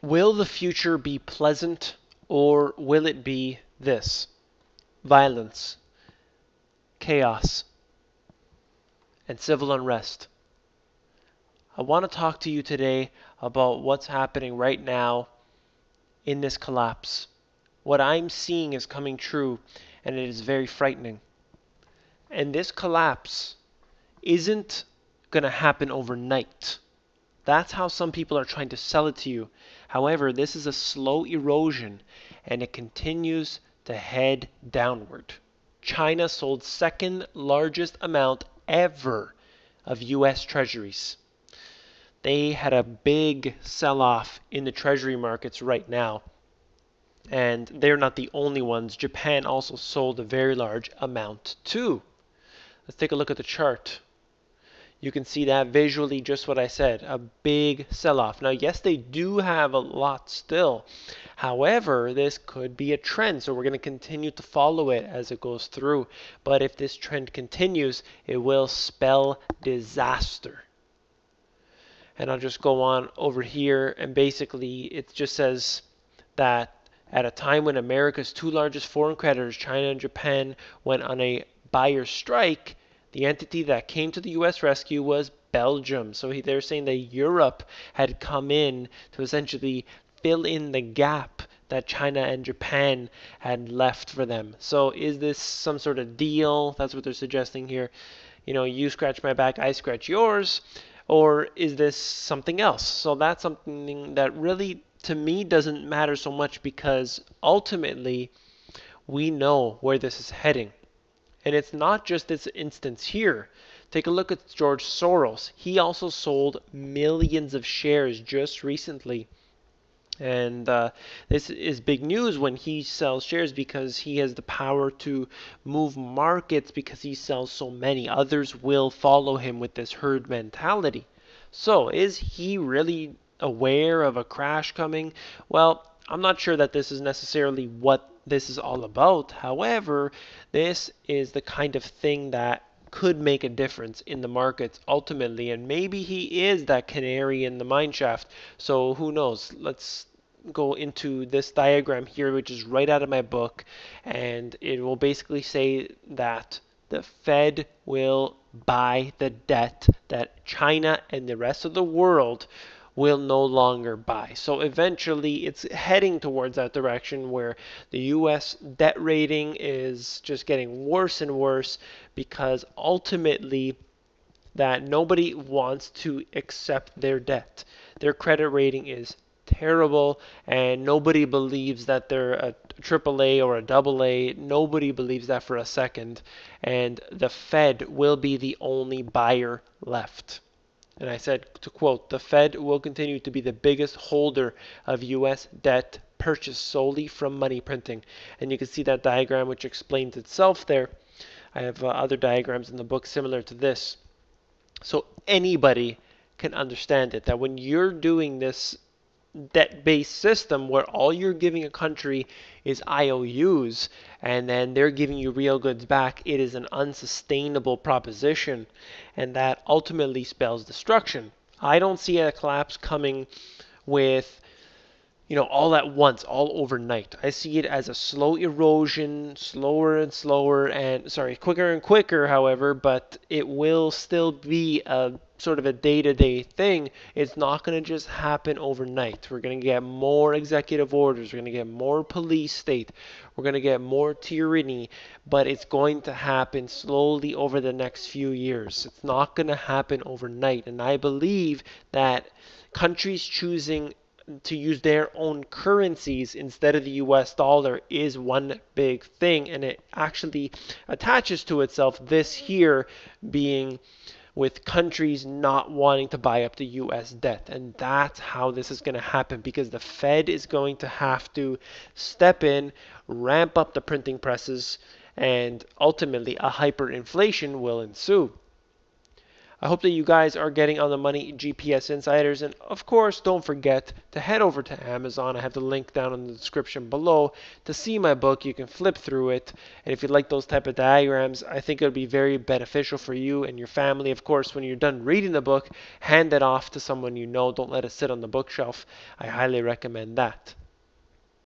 Will the future be pleasant or will it be this? Violence, chaos, and civil unrest. I want to talk to you today about what's happening right now in this collapse. What I'm seeing is coming true, and it is very frightening. And this collapse isn't going to happen overnight. That's how some people are trying to sell it to you. However, this is a slow erosion, and it continues to head downward. China sold second largest amount ever of US Treasuries. They had a big sell-off in the treasury markets right now. And they're not the only ones. Japan also sold a very large amount too. Let's take a look at the chart. You can see that visually, just what I said, a big sell-off. Now, yes, they do have a lot still. However, this could be a trend, so we're going to continue to follow it as it goes through. But if this trend continues, it will spell disaster. And I'll just go on over here, and basically it just says that at a time when America's two largest foreign creditors, China and Japan, went on a buyer strike, the entity that came to the U.S. rescue was Belgium. So they're saying that Europe had come in to essentially fill in the gap that China and Japan had left for them. So is this some sort of deal? That's what they're suggesting here. You scratch my back, I scratch yours. Or is this something else? So that's something that really, to me, doesn't matter so much because ultimately we know where this is heading. And it's not just this instance here. Take a look at George Soros. He also sold millions of shares just recently. And this is big news when he sells shares because he has the power to move markets because he sells so many. Others will follow him with this herd mentality. So is he really aware of a crash coming? Well, I'm not sure that this is necessarily what this is all about. However, this is the kind of thing that could make a difference in the markets ultimately, and maybe he is that canary in the mine shaft. So who knows? Let's go into this diagram here, which is right out of my book, and it will basically say that the Fed will buy the debt that China and the rest of the world will no longer buy. So eventually it's heading towards that direction where the US debt rating is just getting worse and worse because ultimately that nobody wants to accept their debt. Their credit rating is terrible and nobody believes that they're a AAA or a AA. Nobody believes that for a second. And the Fed will be the only buyer left. And I said, to quote, the Fed will continue to be the biggest holder of U.S. debt purchased solely from money printing. And you can see that diagram which explains itself there. I have other diagrams in the book similar to this. So anybody can understand it, that when you're doing this debt-based system where all you're giving a country is IOUs and then they're giving you real goods back, it is an unsustainable proposition, and that ultimately spells destruction. I don't see a collapse coming with all at once, all overnight. I see it as a slow erosion, slower and slower, quicker and quicker, however, but it will still be a sort of a day-to-day thing. It's not going to just happen overnight. We're going to get more executive orders. We're going to get more police state. We're going to get more tyranny, but it's going to happen slowly over the next few years. It's not going to happen overnight, and I believe that countries choosing to use their own currencies instead of the US dollar is one big thing, and it actually attaches to itself this here being with countries not wanting to buy up the US debt. And that's how this is going to happen because the Fed is going to have to step in, ramp up the printing presses, and ultimately a hyperinflation will ensue. I hope that you guys are getting on the money, GPS Insiders. And of course, don't forget to head over to Amazon. I have the link down in the description below to see my book. You can flip through it. And if you like those type of diagrams, I think it would be very beneficial for you and your family. Of course, when you're done reading the book, hand it off to someone you know. Don't let it sit on the bookshelf. I highly recommend that.